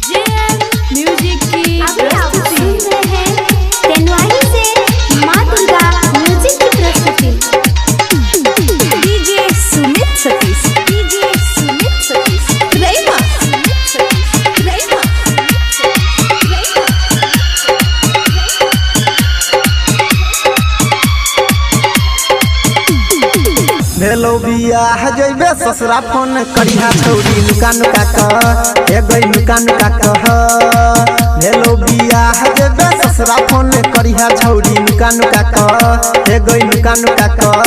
JM music की प्रस्तुति है। तेनवाही से माँ दुर्गा म्यूजिक की प्रस्तुति। डीजे सुमित सतीश रैमा भेलो बियाह जइबे ससुरा फोन करिहा छौरी नुका नुका कह हे गई नुका नुका कह। भेलो बियाह जइबे ससुरा फोन करिहा छौरी नुका नुका कह हे गई नुका नुका कह।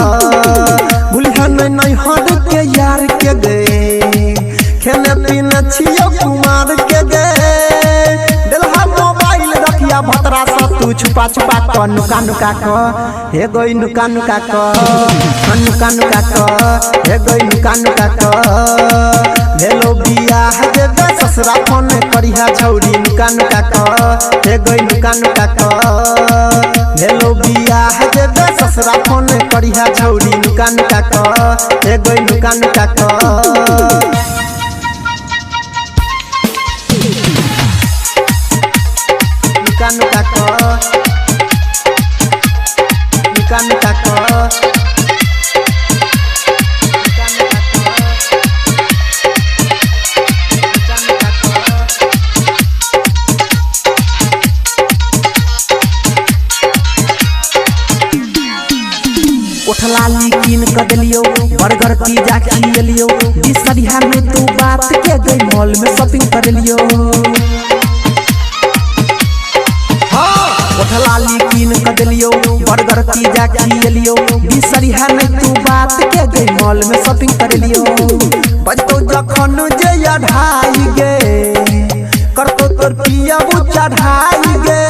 भूलिहा नहीं हर के यार के गे खेने पीने छियो कुमार के गे देलहा मोबाइल रखिया भतरा सब तू छुपा छुपा क नुका नुका क हे गई नुका नुका क नुका नुका क हे गई नुका नुका क। भेलो बियाह जेबे ससुरा फोन करिहा छौरी नुका नुका क हे गई नुका नुका क। भेलो बियाह जेबे ससुरा फोन करिहा छौरी नुका नुका क हे गई नुका नुका क। नुका नुका क नुका नुका क उठलाली कीन क देलियो बर्गर पिज्जा खिलियो बिसरिया में तू बात के गई मॉल में शॉपिंग कर लियो। उठलाली कीन क देलियो बर्गर पिज्जा खिलियो बिसरिया में तू बात के गई मॉल में शॉपिंग कर लियो। बजतो जखन जे अढ़ाई गे करतो तोर पिया चढ़ाई गे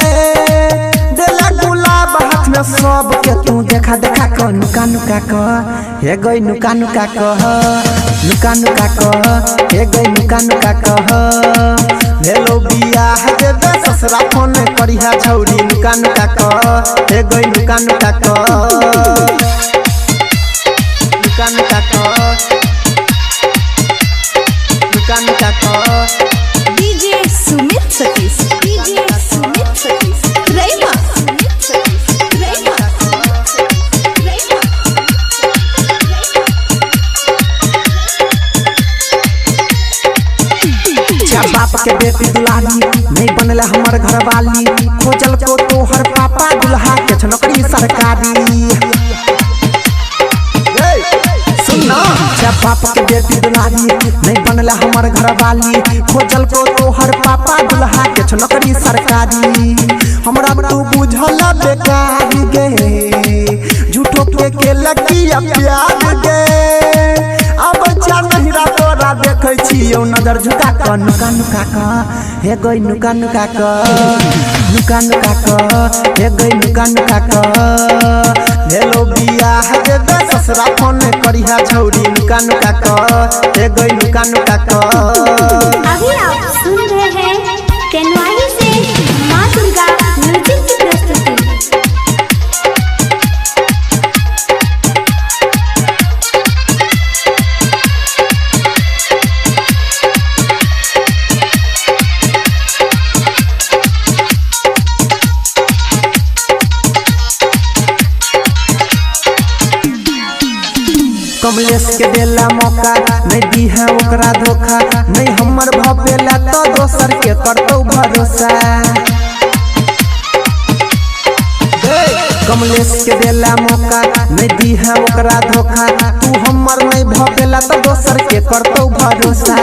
देला गुलाब हाथ में सब के तू देखा देखा क नुका नुका क हे गई नुका नुका क नुका नुका क हे गई नुका नुका क। भेलो बियाह जेबे ससुरा फोन करिहा छौरी नुका नुका क हे गई नुका नुका क नुका नुका क नुका नुका क। डीजे सुमित सतीश रैमा बाप के बेटी दुलारी नहीं बनला हमर घर वाली खोजल को तोहर पापा दुल्हा के नौकरी सरकारी। सुनना बाप के बेटी दुलारी नहीं बनला हमर घर वाली खोजल को तोहर पापा दुल्हा के नौकरी सरकारी। हमरा तू बुझल बेकार गे झूठो के लगिया प्यार गे अब चार नहिरा तोरा देखै छियौ नजर झुका क नुका नुका क हे गई नुका नुका क नुका नुका क हे गई नुका नुका क। भेलो बियाह जेबे ससुरा फोन करिहा छौरी नुका नुका क हे गई नुका नुका क। अभी आप सुन रहे हैं तेनवाही से माँ दुर्गा म्यूजिक की प्रस्तुति। कमलेश के देला मौका नहीं दी है ओकरा धोखा नहीं हमर भपेला तो दोसर के करतौ भरोसा। कमलेश के देला मौका नहीं दी है ओकरा धोखा तू हमर नहीं भपेला तो दोसर के करतौ भरोसा।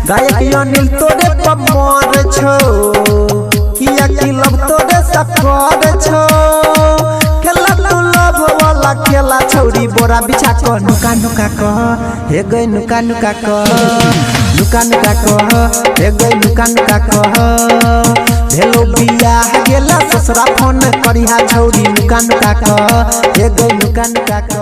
गायक अनिल तोरे पमर छो किया कि लब तोरे सफर छो खेला तू लब वाला खेला छौरी बोरा बिछा क नुका नुका क हे गई नुका नुका क नुका नुका क हे गई नुका नुका क। भेलो बियाह गेला ससुरा फोन करिहा छौरी नुका नुका क हे गई नुका नुका क।